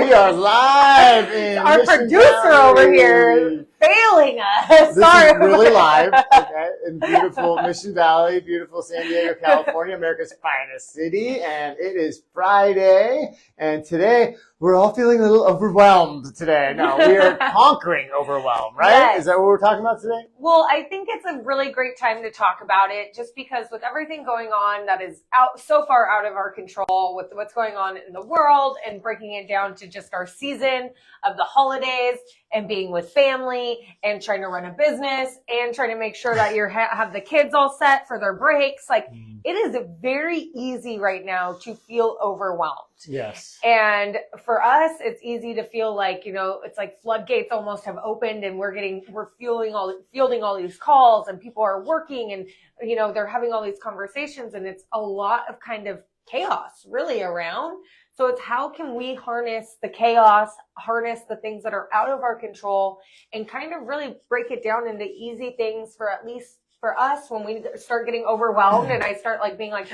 We are live in Our Mission producer Valley. over here failing us. This Sorry. is really live, okay, in beautiful Mission Valley, beautiful San Diego, California, America's finest city. And it is Friday. And today we're all feeling a little overwhelmed today. No, we are conquering overwhelm, right? Yes. Is that what we're talking about today? Well, I think it's a really great time to talk about it just because with everything going on that is so far out of our control with what's going on in the world and breaking it down to just our season of the holidays and being with family and trying to run a business and trying to make sure that you have the kids all set for their breaks. Like it is very easy right now to feel overwhelmed. Yes. And for us, it's easy to feel like, it's like floodgates almost have opened and we're fielding all these calls and people are working and, they're having all these conversations and it's a lot of kind of chaos really around. So it's how can we harness the chaos, harness the things that are out of our control and kind of really break it down into easy things for at least for us when we start getting overwhelmed and I start like being like,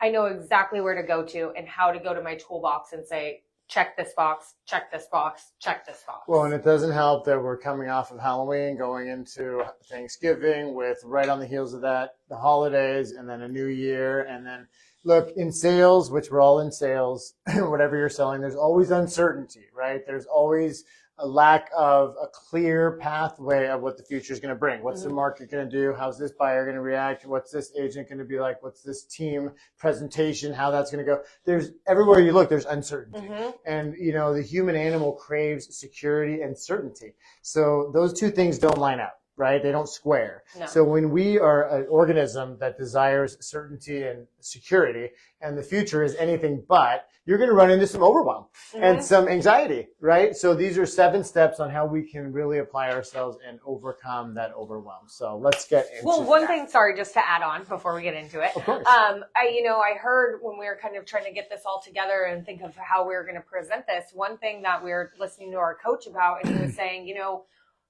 I know exactly where to go to and how to go to my toolbox and say, check this box, check this box, check this box. Well, and it doesn't help that we're coming off of Halloween, going into Thanksgiving with right on the heels of that, the holidays and then a new year. And then look, in sales, which we're all in sales, whatever you're selling, there's always uncertainty, right? There's always a lack of a clear pathway of what the future is going to bring. What's the market going to do? How's this buyer going to react? What's this agent going to be like? What's this team presentation? How that's going to go? There's everywhere you look, there's uncertainty. And, the human animal craves security and certainty. So those two things don't line up, right? They don't square. No. So when we are an organism that desires certainty and security and the future is anything but, you're going to run into some overwhelm and some anxiety, right? So these are 7 steps on how we can really apply ourselves and overcome that overwhelm. So let's get into one thing, sorry, just to add on before we get into it. Of course. I heard when we were kind of trying to get this all together and think of how we were going to present this, one thing that we were listening to our coach about, and he was saying,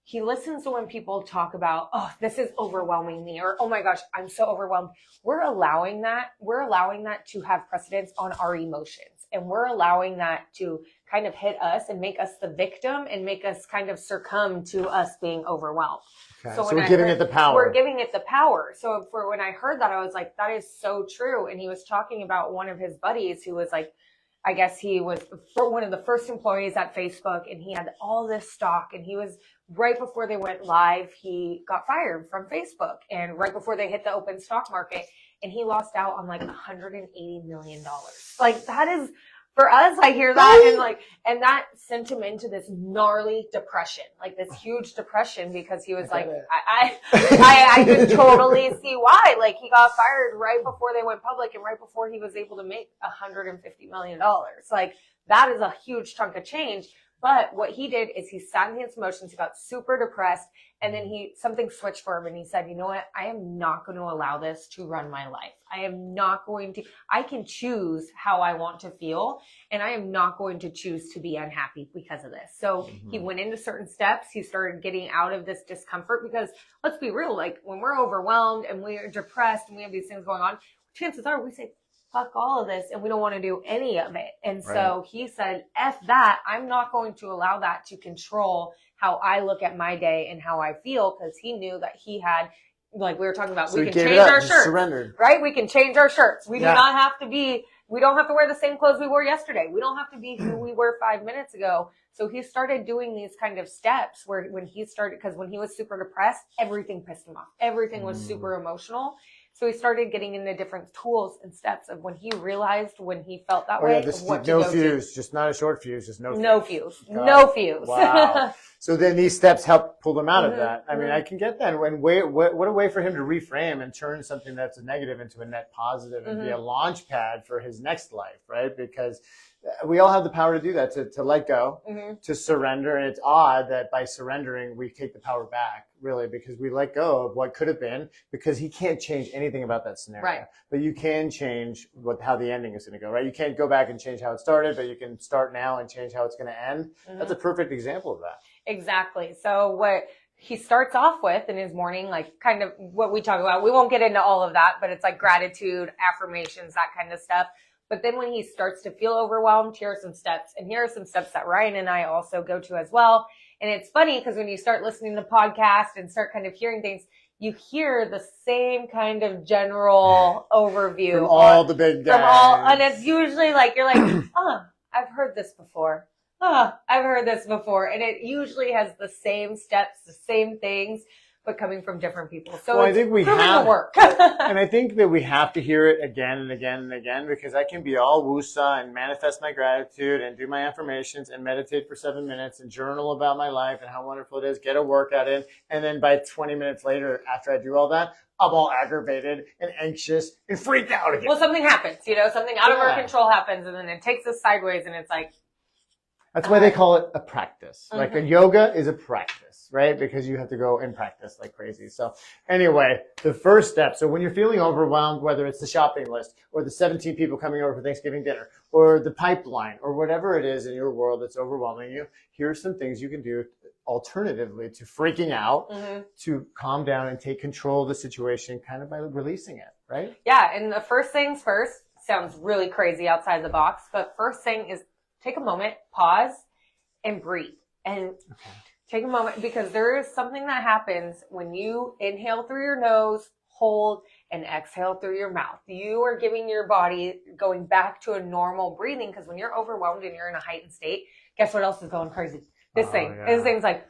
he listens to when people talk about, oh, this is overwhelming me, or, oh my gosh, I'm so overwhelmed. We're allowing that to have precedence on our emotions. And we're allowing that to kind of hit us and make us the victim and make us kind of succumb to us being overwhelmed. Okay. So we're giving it the power. We're giving it the power. So when I heard that, I was like, that is so true. And he was talking about one of his buddies who was like, I guess he was one of the first employees at Facebook and he had all this stock and he was right before they went live, he got fired from Facebook and right before they hit the open stock market and he lost out on like $180 million. Like that is, for us, I hear that and that sent him into this gnarly depression, like this huge depression because he was like, I could totally see why. Like he got fired right before they went public and right before he was able to make $150 million. Like that is a huge chunk of change. But what he did is he sat in his emotions, he got super depressed, and then something switched for him and he said, you know what? I am not going to allow this to run my life. I can choose how I want to feel, and I am not going to choose to be unhappy because of this. So he went into certain steps. He started getting out of this discomfort because let's be real, like when we're overwhelmed and we're depressed and we have these things going on, chances are we say, fuck all of this and we don't want to do any of it. And so he said, F that, I'm not going to allow that to control how I look at my day and how I feel, because he knew that he had, like we were talking about, so we can change our shirts, surrendered. right? We can change our shirts. We do not have to we don't have to wear the same clothes we wore yesterday. We don't have to be who we were 5 minutes ago. So he started doing these kind of steps where when he was super depressed, everything pissed him off. Everything was super emotional. So he started getting into different tools and steps of when he realized when he felt that way. No fuse, just not a short fuse, just no fuse. No fuse. No fuse. Wow. So then these steps help pull them out of that. I mean, I can get that. What a way for him to reframe and turn something that's a negative into a net positive and be a launch pad for his next life, right? Because we all have the power to do that, to let go, to surrender. And it's odd that by surrendering, we take the power back, really, because we let go of what could have been, because he can't change anything about that scenario. Right. But you can change how the ending is going to go, right? You can't go back and change how it started, but you can start now and change how it's going to end. That's a perfect example of that. Exactly. So what he starts off with in his morning, like kind of what we talk about, we won't get into all of that, but it's like gratitude, affirmations, that kind of stuff. But then when he starts to feel overwhelmed, here are some steps. And here are some steps that Ryan and I also go to as well. And it's funny because when you start listening to podcasts and start kind of hearing things, you hear the same kind of general overview. From all the big guys. And it's usually like, you're like, I've heard this before. I've heard this before. And it usually has the same steps, the same things, but coming from different people. So I think we have to work. And I think that we have to hear it again and again and again, because I can be all woosah and manifest my gratitude and do my affirmations and meditate for 7 minutes and journal about my life and how wonderful it is, get a workout in. And then by 20 minutes later, after I do all that, I'm all aggravated and anxious and freaked out again. Well, something happens, something out of our control happens, and then it takes us sideways, and it's like. That's why they call it a practice. Like a yoga is a practice, right? Because you have to go and practice like crazy. So anyway, the first step. So when you're feeling overwhelmed, whether it's the shopping list or the 17 people coming over for Thanksgiving dinner or the pipeline or whatever it is in your world that's overwhelming you, here are some things you can do alternatively to freaking out, to calm down and take control of the situation kind of by releasing it, right? Yeah. And the first things first sounds really crazy outside the box, but first thing is take a moment, pause, and breathe. And take a moment, because there is something that happens when you inhale through your nose, hold, and exhale through your mouth. You are giving your body going back to a normal breathing, because when you're overwhelmed and you're in a heightened state, guess what else is going crazy? This thing's like,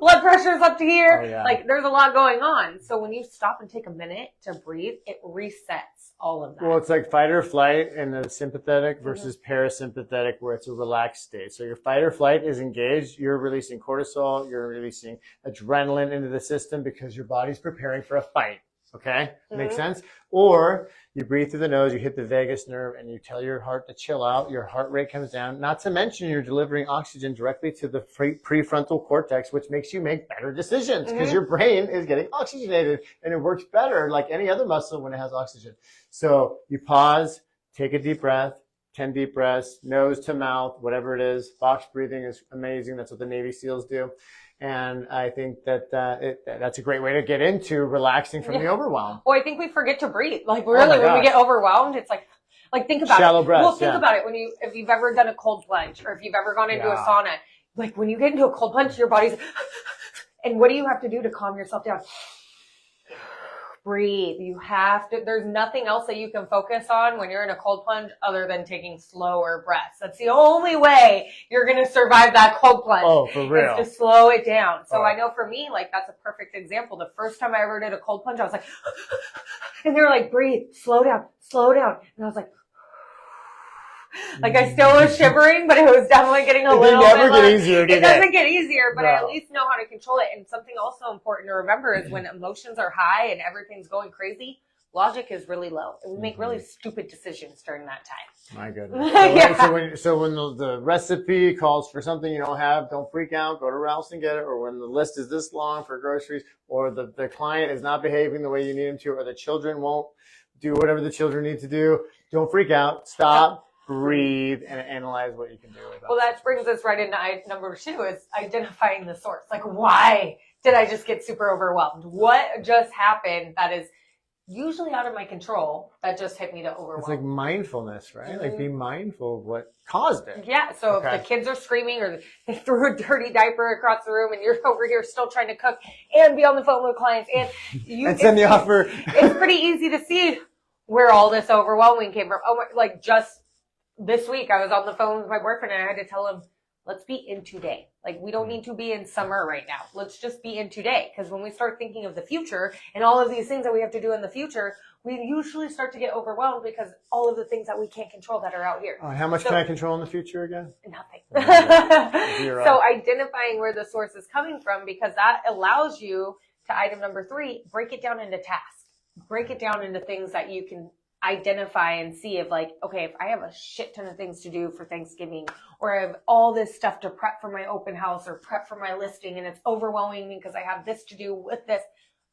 blood pressure's up to here. Like, there's a lot going on. So when you stop and take a minute to breathe, it resets all of that. Well, it's like fight or flight in the sympathetic versus parasympathetic, where it's a relaxed state. So your fight or flight is engaged. You're releasing cortisol. You're releasing adrenaline into the system because your body's preparing for a fight. Okay? Makes sense? Or you breathe through the nose, you hit the vagus nerve, and you tell your heart to chill out. Your heart rate comes down. Not to mention you're delivering oxygen directly to the prefrontal cortex, which makes you make better decisions because your brain is getting oxygenated, and it works better like any other muscle when it has oxygen. So you pause, take a deep breath, 10 deep breaths, nose to mouth, whatever it is. Box breathing is amazing. That's what the Navy SEALs do. And I think that that's a great way to get into relaxing from the overwhelm. Well, I think we forget to breathe. Like, really, when we get overwhelmed, it's like think about shallow it. breaths. Well, think about it. If you've ever done a cold plunge, or if you've ever gone into a sauna, like when you get into a cold plunge, your body's, and what do you have to do to calm yourself down? Breathe. You have to, there's nothing else that you can focus on when you're in a cold plunge other than taking slower breaths. That's the only way you're going to survive that cold plunge. Oh, for real. Is to slow it down. So I know for me, like, that's a perfect example. The first time I ever did a cold plunge, I was like, and they were like, breathe, slow down. And I was like I still was shivering, but it was definitely getting a little bit. It never get easier. It doesn't get easier, but I at least know how to control it. And something also important to remember is when emotions are high and everything's going crazy, logic is really low, and we make really stupid decisions during that time. My goodness. So when the recipe calls for something you don't have, don't freak out. Go to Ralph's and get it. Or when the list is this long for groceries, or the client is not behaving the way you need them to, or the children won't do whatever the children need to do, don't freak out. Stop. Breathe and analyze what you can do with that. Well, that brings us right into number 2, is identifying the source. Like, why did I just get super overwhelmed? What just happened that is usually out of my control that just hit me to overwhelm? It's like mindfulness, right? Like, be mindful of what caused it. Yeah. So if the kids are screaming, or they threw a dirty diaper across the room, and you're over here still trying to cook and be on the phone with clients, and and send the offer. It's pretty easy to see where all this overwhelming came from. Just this week, I was on the phone with my boyfriend, and I had to tell him, let's be in today. Like, we don't need to be in summer right now. Let's just be in today. Because when we start thinking of the future and all of these things that we have to do in the future, we usually start to get overwhelmed because all of the things that we can't control that are out here. How much can I control in the future again? Nothing. Zero. So identifying where the source is coming from, because that allows you to, item number 3, break it down into tasks. Break it down into things that you can identify and see, if like, okay, if I have a shit ton of things to do for Thanksgiving, or I have all this stuff to prep for my open house or prep for my listing, and it's overwhelming me because I have this to do with this,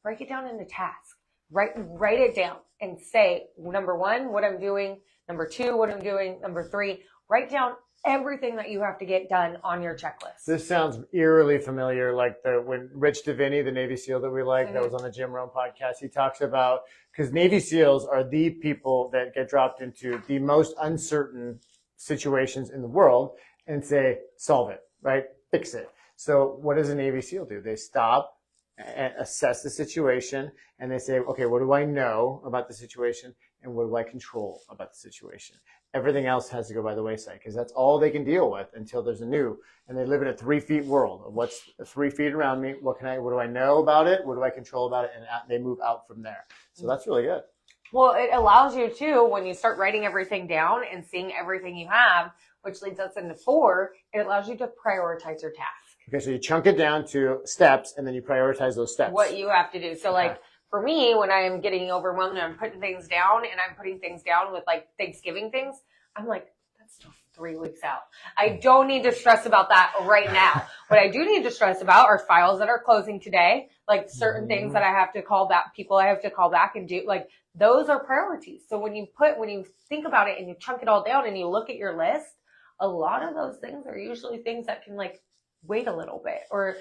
break it down into tasks. Write it down and say, number 1, what I'm doing. Number 2, what I'm doing. Number 3, write down everything that you have to get done on your checklist. This sounds eerily familiar, like when Rich DeVinny, the Navy SEAL that we like, that was on the Jim Rohn podcast, he talks about, because Navy SEALs are the people that get dropped into the most uncertain situations in the world and say, solve it, right? Fix it. So what does a Navy SEAL do? They stop and assess the situation, and they say, okay, what do I know about the situation, and what do I control about the situation? Everything else has to go by the wayside, because that's all they can deal with until there's a new, and they live in a 3 feet world of what's 3 feet around me. What do I know about it? What do I control about it? And they move out from there. So that's really good. Well, it allows you to, when you start writing everything down and seeing everything you have, which leads us into 4, it allows you to prioritize your task. Okay, so you chunk it down to steps, and then you prioritize those steps. What you have to do. So like for me, when I am getting overwhelmed and I'm putting things down, and I'm putting things down with like Thanksgiving things, I'm like, that's still 3 weeks out. I don't need to stress about that right now. What I do need to stress about are files that are closing today, like certain things that I have to call back, people I have to call back and do, like those are priorities. So when you think about it and you chunk it all down and you look at your list, a lot of those things are usually things that can like wait a little bit, or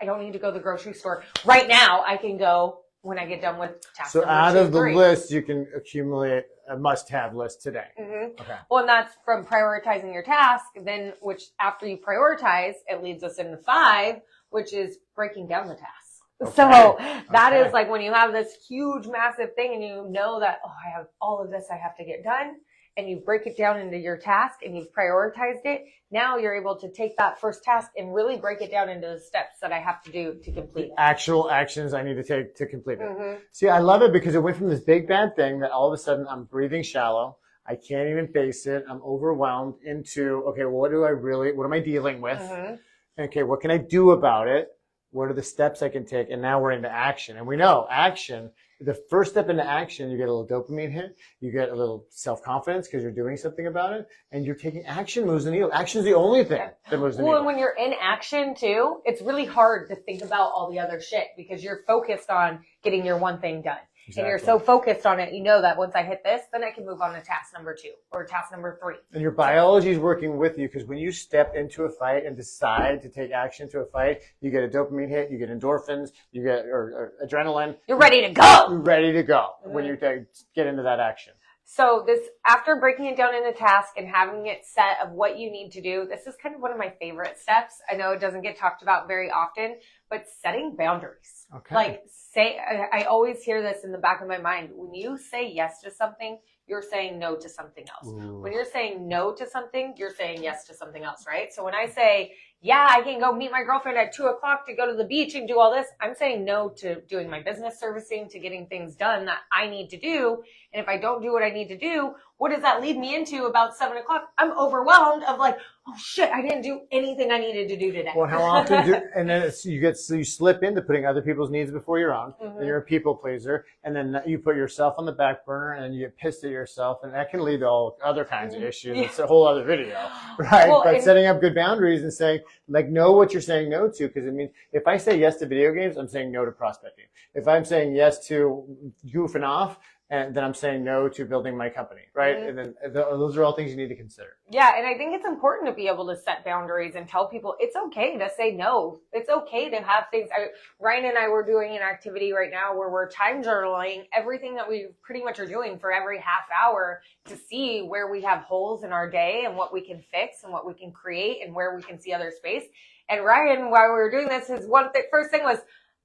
I don't need to go to the grocery store right now. I can go when I get done with task So number out 2, of the 3. list, you can accumulate a must-have list today. Mm-hmm. Okay. Well, and that's from prioritizing your task. Then, which after you prioritize, it leads us into 5, which is breaking down the task. Okay. So that is like when you have this huge, massive thing and you know that, oh, I have all of this I have to get done, and you break it down into your task and you've prioritized it. Now you're able to take that first task and really break it down into the steps that I have to do to complete it. Actual actions I need to take to complete it. Mm-hmm. See, I love it because it went from this big bad thing that all of a sudden I'm breathing shallow. I can't even face it. I'm overwhelmed into, okay, well, what am I dealing with? Mm-hmm. Okay, what can I do about it? What are the steps I can take? And now we're into action. And we know action, the first step into action, you get a little dopamine hit. You get a little self-confidence because you're doing something about it. And you're taking action moves the needle. Action's the only thing that moves the needle. Well, and when you're in action too, it's really hard to think about all the other shit because you're focused on getting your one thing done. Exactly. And you're so focused on it, you know that once I hit this, then I can move on to task number 2 or task number 3. And your biology is working with you, because when you step into a fight and decide to take action to a fight, you get a dopamine hit, you get endorphins, you get or adrenaline. You're ready to go. You're ready to go when you get into that action. So this, after breaking it down into tasks and having it set of what you need to do, this is kind of one of my favorite steps. I know it doesn't get talked about very often, but setting boundaries. Okay. Like I always hear this in the back of my mind. When you say yes to something, you're saying no to something else. Ooh. When you're saying no to something, you're saying yes to something else, right? So when I say, yeah, I can go meet my girlfriend at 2:00 to go to the beach and do all this, I'm saying no to doing my business servicing, to getting things done that I need to do. And if I don't do what I need to do, what does that lead me into about 7:00? I'm overwhelmed of like, oh shit, I didn't do anything I needed to do today. Well, how often and then you slip into putting other people's needs before your own, and you're a people pleaser, and then you put yourself on the back burner, and you get pissed at yourself, and that can lead to all other kinds of issues. It's a whole other video, right? Well, but setting up good boundaries and saying, like, know what you're saying no to, because it means if I say yes to video games, I'm saying no to prospecting. If I'm saying yes to goofing off, and then I'm saying no to building my company, right? And then those are all things you need to consider. Yeah, and I think it's important to be able to set boundaries and tell people it's okay to say no. It's okay to have things. Ryan and I were doing an activity right now where we're time journaling everything that we pretty much are doing for every half hour to see where we have holes in our day and what we can fix and what we can create and where we can see other space. And Ryan, while we were doing this, his first thing was,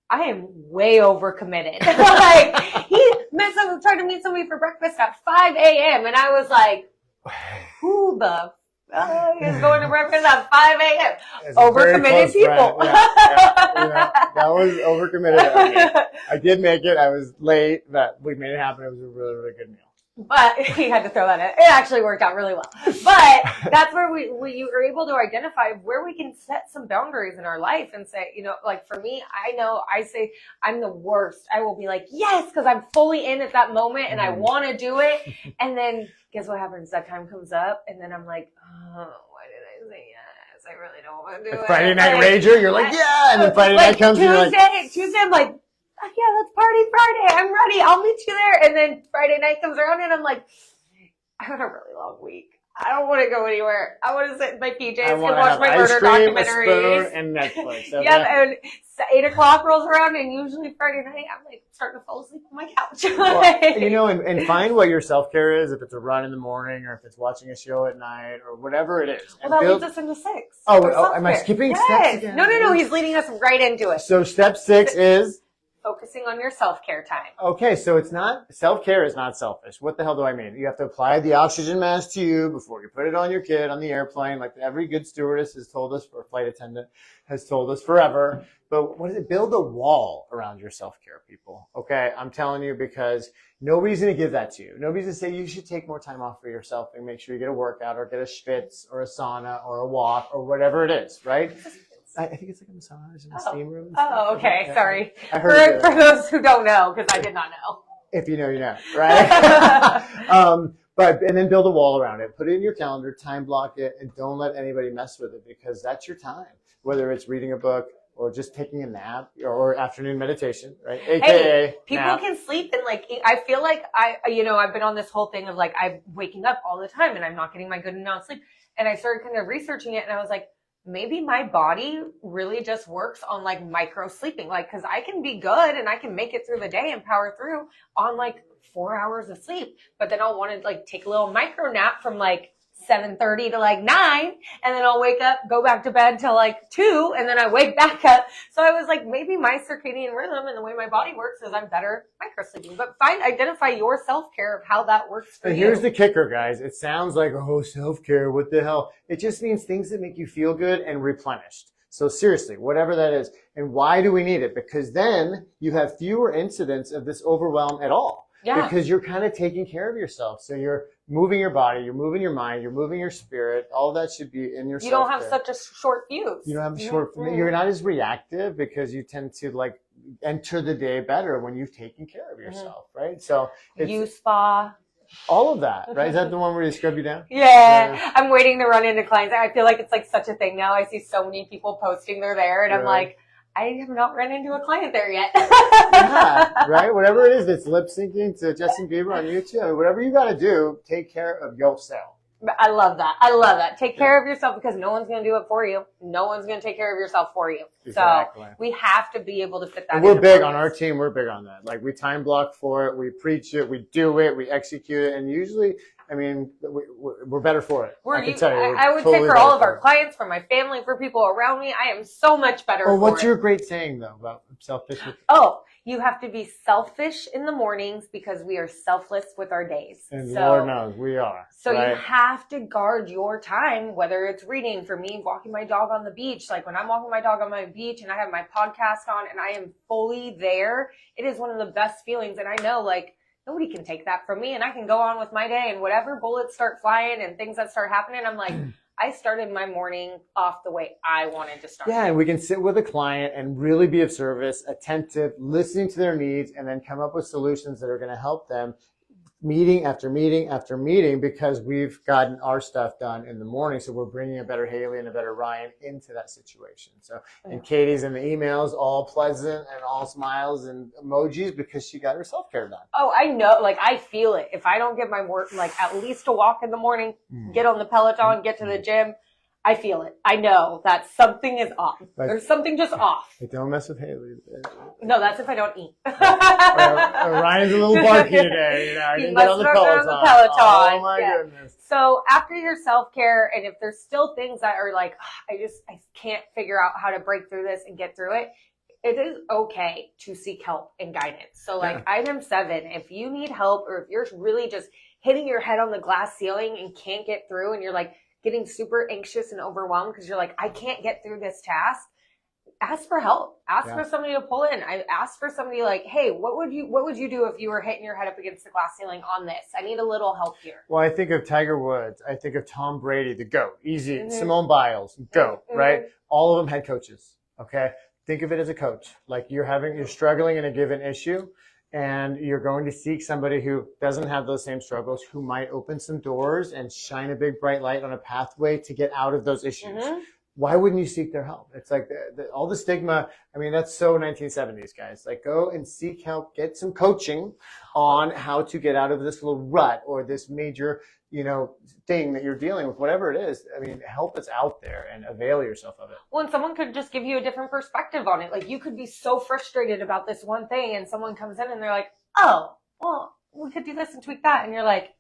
I am way overcommitted. Like, he tried to meet somebody for breakfast at 5 a.m. And I was like, who the fuck is going to breakfast at 5 a.m.? Overcommitted people. That was overcommitted. I did make it. I was late, but we made it happen. It was a really, really good meal. But he had to throw that in. It actually worked out really well. But that's where you are able to identify where we can set some boundaries in our life and say, you know, like for me, I say I'm the worst. I will be like, yes, because I'm fully in at that moment and I want to do it. And then guess what happens? That time comes up and then I'm like, oh, why did I say yes? I really don't want to do it. Friday night rager, you're like, yeah. And then Friday night comes and you're like, Tuesday, I'm like, yeah, let's party Friday. I'm ready. I'll meet you there. And then Friday night comes around and I'm like, I had a really long week. I don't want to go anywhere. I want to sit in my PJs I and want to watch have my ice murder cream, a documentaries. spoon, and Netflix. Okay? Yeah, and 8 o'clock rolls around, and usually Friday night, I'm like starting to fall asleep on my couch. Well, you know, and find what your self-care is, if it's a run in the morning or if it's watching a show at night or whatever it is. Well, that leads us into 6. Oh, am I skipping steps again? No. He's leading us right into it. So step 6 is? Focusing on your self-care time. Okay, so it's not, self-care is not selfish. What the hell do I mean? You have to apply the oxygen mask to you before you put it on your kid on the airplane, like every good stewardess has told us, or flight attendant has told us forever. But what is it? Build a wall around your self-care, people. Okay, I'm telling you, because nobody's going to give that to you. Nobody's going to say you should take more time off for yourself and make sure you get a workout or get a schwitz or a sauna or a walk or whatever it is, right? I think it's like a massage in a steam room. And stuff. Oh, okay. Yeah. Sorry. I heard for those who don't know, because I did not know. If you know, you know, right? And then build a wall around it. Put it in your calendar, time block it, and don't let anybody mess with it, because that's your time. Whether it's reading a book or just taking a nap or afternoon meditation, right? AKA people nap. can sleep, and like I feel like I've been on this whole thing of like I'm waking up all the time and I'm not getting my good amount of sleep. And I started kind of researching it, and I was like, maybe my body really just works on like micro sleeping. Like, cause I can be good and I can make it through the day and power through on like 4 hours of sleep. But then I'll want to like take a little micro nap from like 7:30 to like 9. And then I'll wake up, go back to bed till like 2. And then I wake back up. So I was like, maybe my circadian rhythm and the way my body works is I'm better micro sleeping. But identify your self-care of how that works for you. And here's the kicker, guys. It sounds like, oh, self-care, what the hell? It just means things that make you feel good and replenished. So seriously, whatever that is. And why do we need it? Because then you have fewer incidents of this overwhelm at all. Yeah. Because you're kind of taking care of yourself. So you're moving your body, you're moving your mind, you're moving your spirit. All that should be in your self-care. You don't have such a short fuse. You don't have you're not as reactive, because you tend to like enter the day better when you've taken care of yourself, right? So it's spa. all of that, right? Is that the one where they scrub you down? Yeah. I'm waiting to run into clients. I feel like it's like such a thing now. I see so many people posting they're there, and I'm like, I have not run into a client there yet. Yeah, right? Whatever it is that's lip syncing to Justin Bieber on YouTube, I mean, whatever you got to do, take care of yourself. I love that. Take care of yourself, because no one's going to do it for you. No one's going to take care of yourself for you. Exactly. So we have to be able to fit that. And we're big on our team. We're big on that. Like, we time block for it. We preach it. We do it. We execute it. And usually, I mean, we're better for it. I can tell you. I would say for all of our clients, for my family, for people around me, I am so much better for it. What's your great saying, though, about selfish? You have to be selfish in the mornings, because we are selfless with our days. And Lord knows we are. So you have to guard your time, whether it's reading, for me, walking my dog on the beach. Like when I'm walking my dog on my beach and I have my podcast on and I am fully there, it is one of the best feelings. And I know like nobody can take that from me, and I can go on with my day, and whatever bullets start flying and things that start happening, I'm like, I started my morning off the way I wanted to start. Yeah, and we can sit with a client and really be of service, attentive, listening to their needs, and then come up with solutions that are going to help them meeting after meeting after meeting, because we've gotten our stuff done in the morning. So we're bringing a better Haley and a better Ryan into that situation. So, and Katie's in the emails, all pleasant and all smiles and emojis, because she got her self-care done. Oh, I know. Like, I feel it. If I don't get my work, like at least a walk in the morning, get on the Peloton, get to the gym, I feel it. I know that something is off. There's something just off. Don't mess with Haley. No, that's if I don't eat. Ryan's a little barky today. You know, he must have been on the Peloton. Oh my goodness. So after your self-care, and if there's still things that are like, I can't figure out how to break through this and get through it, it is okay to seek help and guidance. So like item 7, if you need help, or if you're really just hitting your head on the glass ceiling and can't get through, and you're like getting super anxious and overwhelmed because you're like, I can't get through this task, ask for help. Ask for somebody to pull in. I asked for somebody like, hey, what would you do if you were hitting your head up against the glass ceiling on this? I need a little help here. Well, I think of Tiger Woods. I think of Tom Brady, the GOAT. Easy. Simone Biles, GOAT, right? All of them had coaches, okay? Think of it as a coach. Like you're struggling in a given issue, and you're going to seek somebody who doesn't have those same struggles, who might open some doors and shine a big bright light on a pathway to get out of those issues. why wouldn't you seek their help? It's like all the stigma. I mean, that's so 1970s, guys. Like, go and seek help, get some coaching on how to get out of this little rut or this major, thing that you're dealing with, whatever it is. I mean, help is out there and avail yourself of it. Well, and someone could just give you a different perspective on it. Like, you could be so frustrated about this one thing and someone comes in and they're like, oh, well, we could do this and tweak that. And you're like,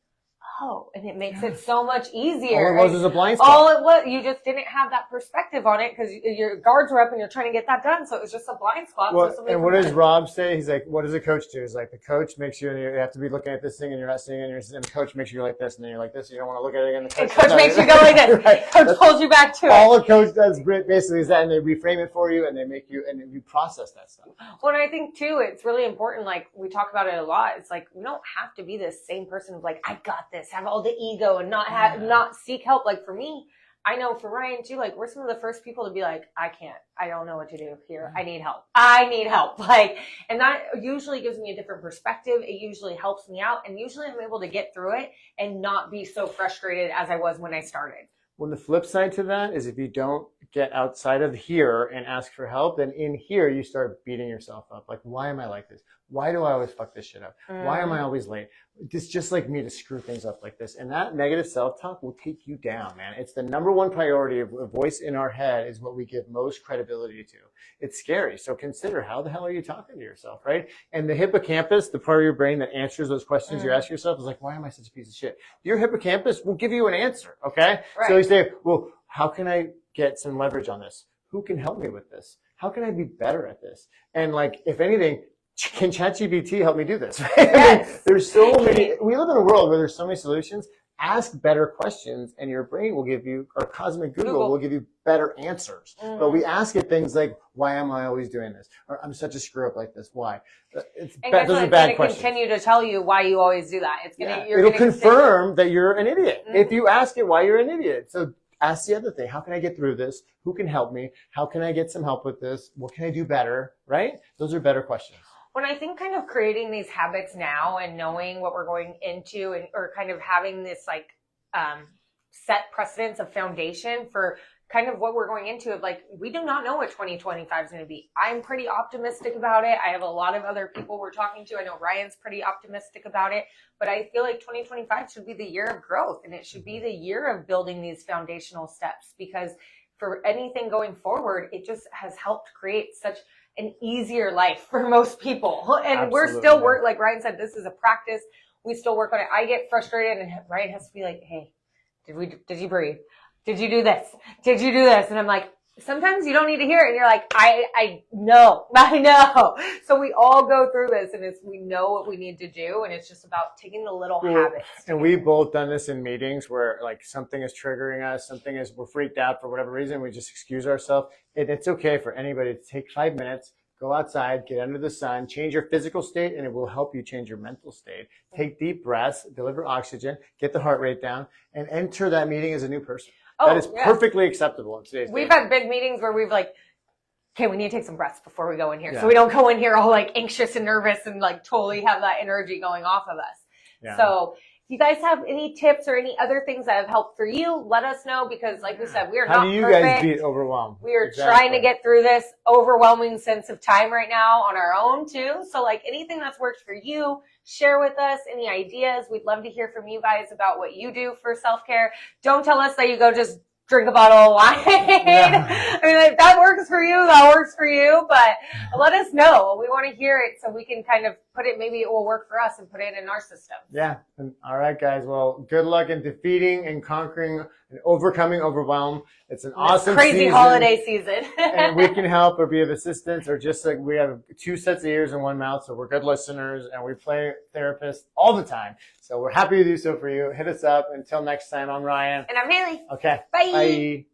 oh, and it makes it so much easier. All it was a blind spot. All it was, you just didn't have that perspective on it because your guards were up and you're trying to get that done. So it was just a blind spot. Well, and what does Rob say? He's like, what does a coach do? He's like, the coach makes you have to be looking at this thing and you're not seeing it. And the coach makes you go like this and then you're like this. And you don't want to look at it again. The coach makes you go like this. Right. Coach pulls you back to it. All a coach does basically is that, and they reframe it for you and they make you, and you process that stuff. Well, and I think too, it's really important. Like, we talk about it a lot. It's like, we don't have to be this same person who's like, I got this, have all the ego and not seek help. Like, for me, I know for Ryan too, like, we're some of the first people to be like, I don't know what to do here. I need help. Like, and that usually gives me a different perspective. It usually helps me out. And usually I'm able to get through it and not be so frustrated as I was when I started. Well, the flip side to that is if you don't get outside of here and ask for help, then in here you start beating yourself up. Like, why am I like this? Why do I always fuck this shit up? Why am I always late? It's just like me to screw things up like this. And that negative self-talk will take you down, man. It's the number one priority of a voice in our head is what we give most credibility to. It's scary. So consider, how the hell are you talking to yourself, right? And the hippocampus, the part of your brain that answers those questions you ask yourself, is like, why am I such a piece of shit? Your hippocampus will give you an answer, okay? Right. So you say, well, how can I get some leverage on this? Who can help me with this? How can I be better at this? And like, if anything, can ChatGPT help me do this? Right? Yes. I mean, there's so many, we live in a world where there's so many solutions. Ask better questions and your brain will give you, or cosmic Google will give you better answers. But we ask it things like, why am I always doing this? Or I'm such a screw up like this. Why? Those are bad questions. Continue to tell you why you always do that. It'll confirm that you're an idiot. If you ask it why you're an idiot. So ask the other thing. How can I get through this? Who can help me? How can I get some help with this? What can I do better? Right? Those are better questions. When I think kind of creating these habits now and knowing what we're going into or kind of having this like set precedence of foundation for kind of what we're going into, of like, we do not know what 2025 is going to be. I'm pretty optimistic about it. I have a lot of other people we're talking to. I know Ryan's pretty optimistic about it, but I feel like 2025 should be the year of growth, and it should be the year of building these foundational steps, because for anything going forward, it just has helped create such an easier life for most people. And absolutely, we're still like Ryan said, this is a practice. We still work on it. I get frustrated and Ryan has to be like, hey, did you breathe? Did you do this? Did you do this? And I'm like, sometimes you don't need to hear it. And you're like, I know. So we all go through this, and we know what we need to do. And it's just about taking the little habits. And we've both done this in meetings where like something is triggering us, we're freaked out for whatever reason. We just excuse ourselves. It's okay for anybody to take 5 minutes, go outside, get under the sun, change your physical state, and it will help you change your mental state. Take deep breaths, deliver oxygen, get the heart rate down, and enter that meeting as a new person. That is perfectly acceptable in today's day. We've had big meetings where we've like, okay, we need to take some breaths before we go in here. Yeah. So we don't go in here all like anxious and nervous and like totally have that energy going off of us. Yeah. So if you guys have any tips or any other things that have helped for you, let us know, because like we said, we are not perfect. How do you guys beat overwhelm? We are trying to get through this overwhelming sense of time right now on our own too. So like anything that's worked for you, share with us any ideas. We'd love to hear from you guys about what you do for self-care. Don't tell us that you go just drink a bottle of wine. Yeah. I mean, if that works for you, that works for you, but let us know. We want to hear it so we can kind of put it, maybe it will work for us and put it in our system. Yeah. All right, guys. Well, good luck in defeating and conquering and overcoming overwhelm. It's an awesome crazy season. Holiday season. And we can help or be of assistance, or just like we have 2 sets of ears and 1 mouth. So we're good listeners and we play therapists all the time. So we're happy to do so for you. Hit us up. Until next time, I'm Ryan. And I'm Haley. Okay. Bye. Bye.